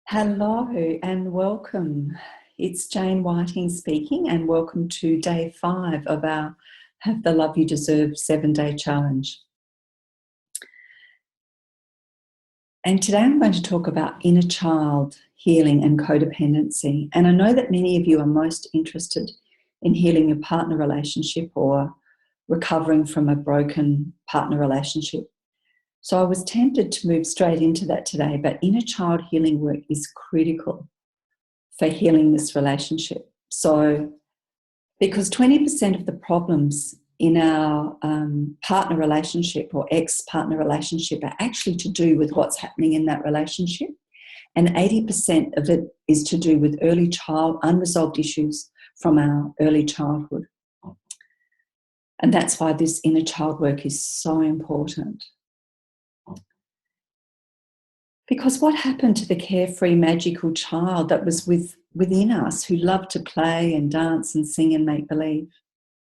Hello and welcome. It's Jane Whiting speaking, and welcome to day 5 of our Have the Love You Deserve 7-day challenge. And today I'm going to talk about inner child healing and codependency. And I know that many of you are most interested in healing your partner relationship or recovering from a broken partner relationship. So I was tempted to move straight into that today, but inner child healing work is critical for healing this relationship. So, because 20% of the problems in our partner relationship or ex-partner relationship are actually to do with what's happening in that relationship, and 80% of it is to do with early child unresolved issues from our early childhood. And that's why this inner child work is so important. Because what happened to the carefree, magical child that was within us, who loved to play and dance and sing and make believe?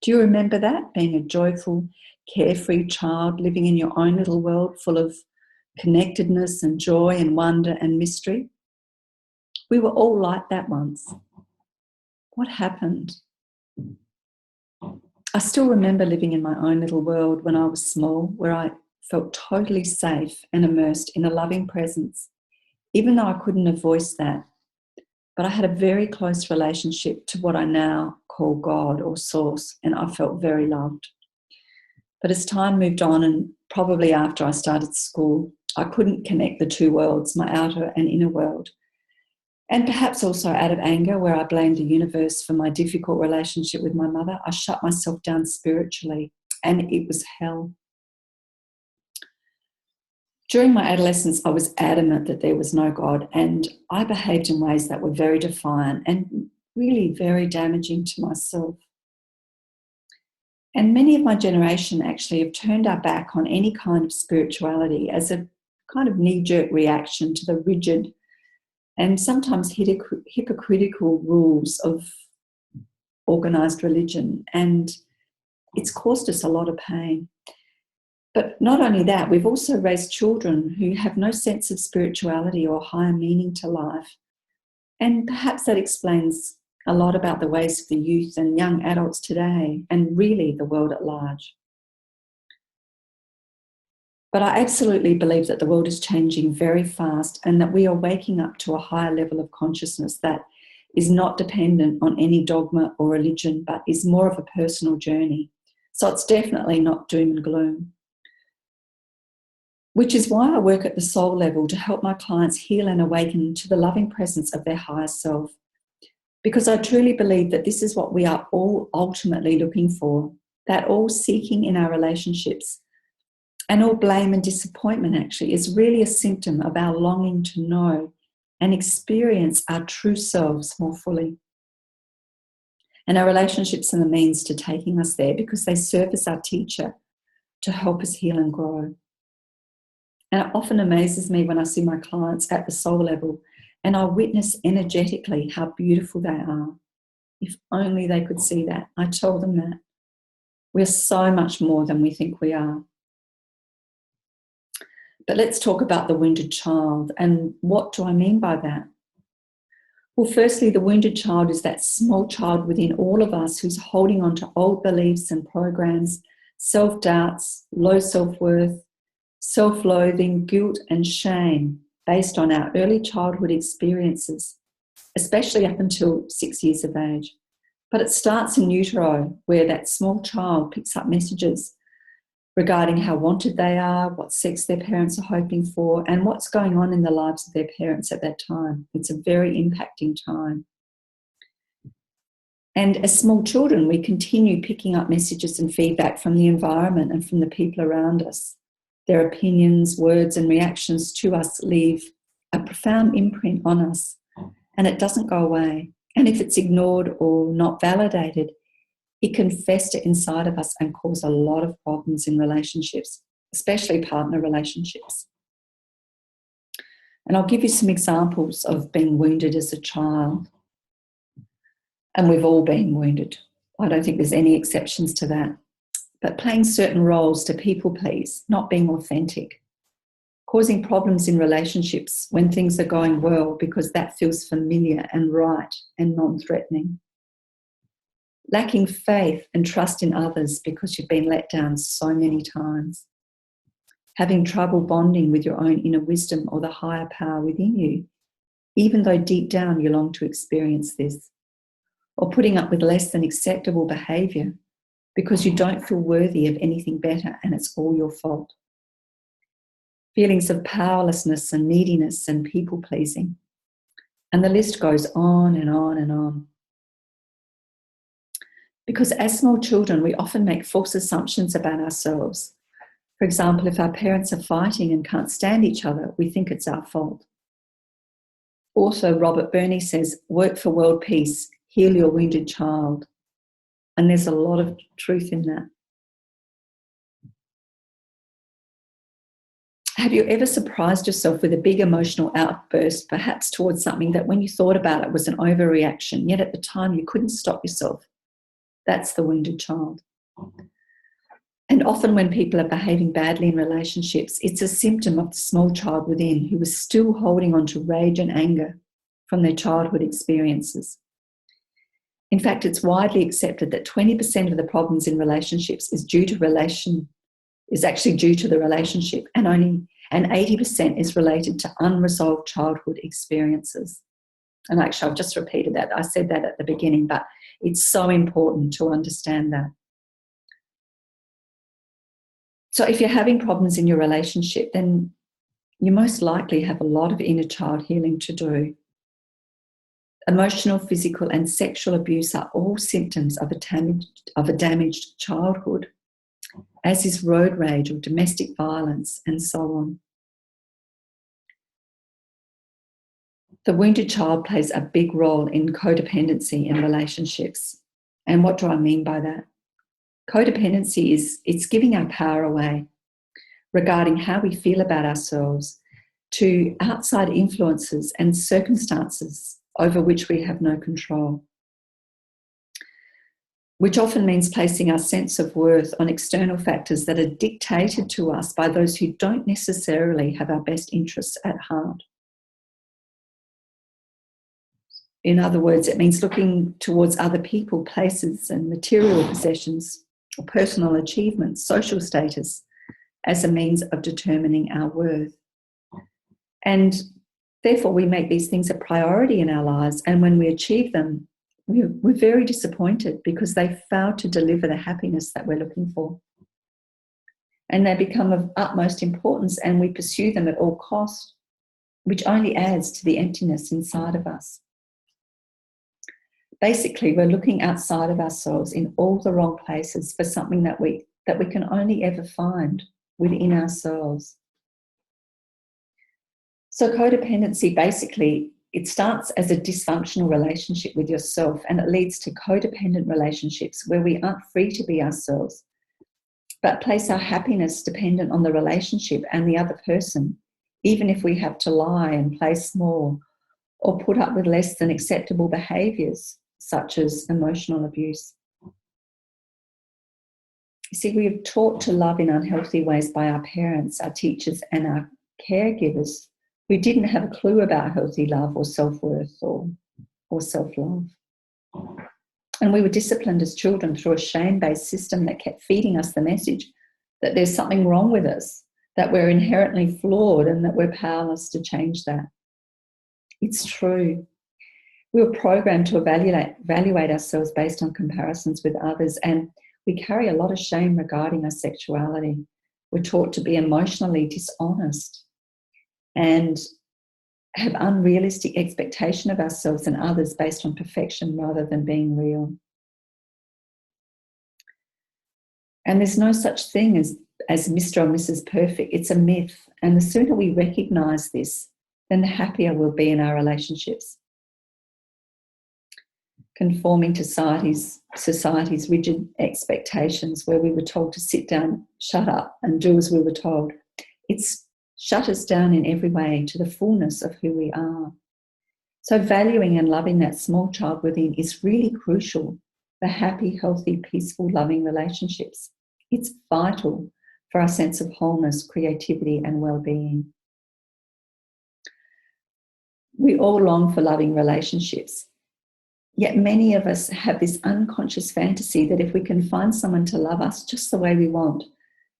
Do you remember that? Being a joyful, carefree child living in your own little world full of connectedness and joy and wonder and mystery? We were all like that once. What happened? I still remember living in my own little world when I was small, where I felt totally safe and immersed in a loving presence, even though I couldn't have voiced that. But I had a very close relationship to what I now call God or Source, and I felt very loved. But as time moved on, and probably after I started school, I couldn't connect the two worlds, my outer and inner world. And perhaps also out of anger, where I blamed the universe for my difficult relationship with my mother, I shut myself down spiritually, and it was hell. During my adolescence, I was adamant that there was no God, and I behaved in ways that were very defiant and really very damaging to myself. And many of my generation actually have turned our back on any kind of spirituality as a kind of knee-jerk reaction to the rigid and sometimes hypocritical rules of organised religion, and it's caused us a lot of pain. But not only that, we've also raised children who have no sense of spirituality or higher meaning to life. And perhaps that explains a lot about the ways of the youth and young adults today, and really the world at large. But I absolutely believe that the world is changing very fast, and that we are waking up to a higher level of consciousness that is not dependent on any dogma or religion, but is more of a personal journey. So it's definitely not doom and gloom. Which is why I work at the soul level to help my clients heal and awaken to the loving presence of their higher self. Because I truly believe that this is what we are all ultimately looking for, that all seeking in our relationships and all blame and disappointment actually is really a symptom of our longing to know and experience our true selves more fully. And our relationships are the means to taking us there, because they serve as our teacher to help us heal and grow. And it often amazes me when I see my clients at the soul level and I witness energetically how beautiful they are. If only they could see that. I tell them that. We're so much more than we think we are. But let's talk about the wounded child. And what do I mean by that? Well, firstly, the wounded child is that small child within all of us who's holding on to old beliefs and programs, self-doubts, low self-worth, self-loathing, guilt and shame based on our early childhood experiences, especially up until 6 years of age. But it starts in utero, where that small child picks up messages regarding how wanted they are, what sex their parents are hoping for, and what's going on in the lives of their parents at that time. It's a very impacting time. And as small children, we continue picking up messages and feedback from the environment and from the people around us. Their opinions, words and reactions to us leave a profound imprint on us, and it doesn't go away. And if it's ignored or not validated, it can fester inside of us and cause a lot of problems in relationships, especially partner relationships. And I'll give you some examples of being wounded as a child. And we've all been wounded. I don't think there's any exceptions to that. But playing certain roles to people please, not being authentic, causing problems in relationships when things are going well because that feels familiar and right and non-threatening. Lacking faith and trust in others because you've been let down so many times. Having trouble bonding with your own inner wisdom or the higher power within you, even though deep down you long to experience this. Or putting up with less than acceptable behaviour because you don't feel worthy of anything better and it's all your fault. Feelings of powerlessness and neediness and people-pleasing. And the list goes on and on and on. Because as small children, we often make false assumptions about ourselves. For example, if our parents are fighting and can't stand each other, we think it's our fault. Also, Robert Burney says, work for world peace, heal your wounded child. And there's a lot of truth in that. Have you ever surprised yourself with a big emotional outburst, perhaps towards something that when you thought about it was an overreaction, yet at the time you couldn't stop yourself? That's the wounded child. And often when people are behaving badly in relationships, it's a symptom of the small child within who is still holding on to rage and anger from their childhood experiences. In fact, it's widely accepted that 20% of the problems in relationships is actually due to the relationship, and 80% is related to unresolved childhood experiences. And actually, I've just repeated that. I said that at the beginning, but it's so important to understand that. So if you're having problems in your relationship, then you most likely have a lot of inner child healing to do. Emotional, physical, and sexual abuse are all symptoms of a damaged childhood, as is road rage or domestic violence, and so on. The wounded child plays a big role in codependency in relationships. And what do I mean by that? Codependency it's giving our power away regarding how we feel about ourselves to outside influences and circumstances over which we have no control, which often means placing our sense of worth on external factors that are dictated to us by those who don't necessarily have our best interests at heart. In other words, it means looking towards other people, places, and material possessions, or personal achievements, social status, as a means of determining our worth. And therefore, we make these things a priority in our lives, and when we achieve them, we're very disappointed because they fail to deliver the happiness that we're looking for. And they become of utmost importance, and we pursue them at all costs, which only adds to the emptiness inside of us. Basically, we're looking outside of ourselves in all the wrong places for something that we can only ever find within ourselves. So codependency, basically, it starts as a dysfunctional relationship with yourself, and it leads to codependent relationships where we aren't free to be ourselves, but place our happiness dependent on the relationship and the other person, even if we have to lie and play small or put up with less than acceptable behaviours, such as emotional abuse. You see, we are taught to love in unhealthy ways by our parents, our teachers, and our caregivers who didn't have a clue about healthy love or self-worth or self-love. And we were disciplined as children through a shame-based system that kept feeding us the message that there's something wrong with us, that we're inherently flawed and that we're powerless to change that. It's true. We were programmed to evaluate ourselves based on comparisons with others, and we carry a lot of shame regarding our sexuality. We're taught to be emotionally dishonest and have unrealistic expectation of ourselves and others based on perfection rather than being real. And there's no such thing as Mr. or Mrs. Perfect. It's a myth. And the sooner we recognise this, then the happier we'll be in our relationships. Conforming to society's rigid expectations where we were told to sit down, shut up and do as we were told. It's shut us down in every way to the fullness of who we are. So valuing and loving that small child within is really crucial for happy, healthy, peaceful, loving relationships. It's vital for our sense of wholeness, creativity and well-being. We all long for loving relationships. Yet many of us have this unconscious fantasy that if we can find someone to love us just the way we want,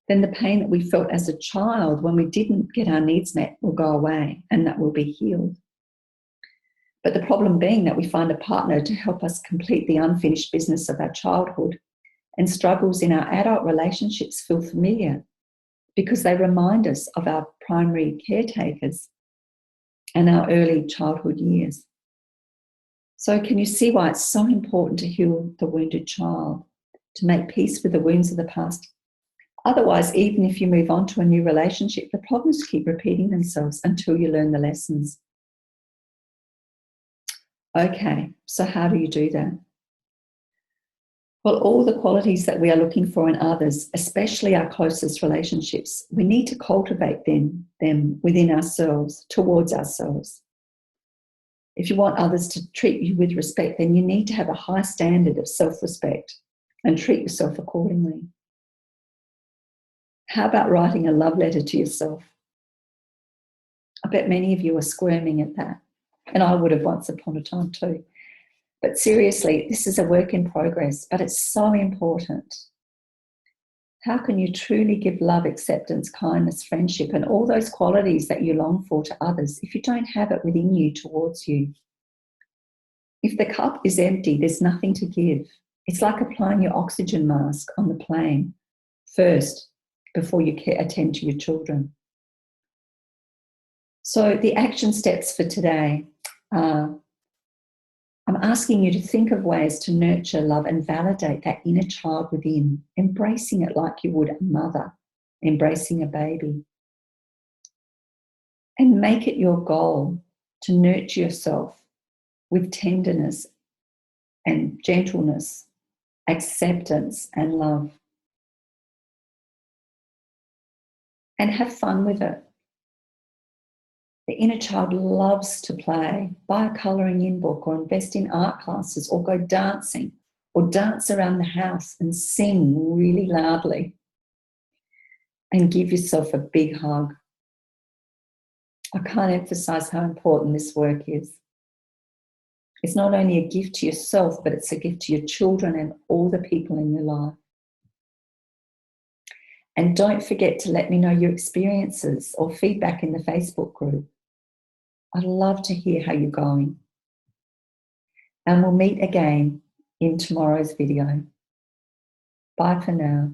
then the pain that we felt as a child when we didn't get our needs met will go away and that will be healed. But the problem being that we find a partner to help us complete the unfinished business of our childhood, and struggles in our adult relationships feel familiar because they remind us of our primary caretakers and our early childhood years. So can you see why it's so important to heal the wounded child, to make peace with the wounds of the past? Otherwise, even if you move on to a new relationship, the problems keep repeating themselves until you learn the lessons. Okay, so how do you do that? Well, all the qualities that we are looking for in others, especially our closest relationships, we need to cultivate them within ourselves, towards ourselves. If you want others to treat you with respect, then you need to have a high standard of self-respect and treat yourself accordingly. How about writing a love letter to yourself? I bet many of you are squirming at that, and I would have once upon a time too. But seriously, this is a work in progress, but it's so important. How can you truly give love, acceptance, kindness, friendship, and all those qualities that you long for to others if you don't have it within you towards you? If the cup is empty, there's nothing to give. It's like applying your oxygen mask on the plane first before you attend to your children. So the action steps for today are, I'm asking you to think of ways to nurture, love, and validate that inner child within, embracing it like you would a mother embracing a baby. And make it your goal to nurture yourself with tenderness and gentleness, acceptance and love. And have fun with it. The inner child loves to play. Buy a colouring in book or invest in art classes or go dancing or dance around the house and sing really loudly. And give yourself a big hug. I can't emphasise how important this work is. It's not only a gift to yourself, but it's a gift to your children and all the people in your life. And don't forget to let me know your experiences or feedback in the Facebook group. I'd love to hear how you're going. And we'll meet again in tomorrow's video. Bye for now.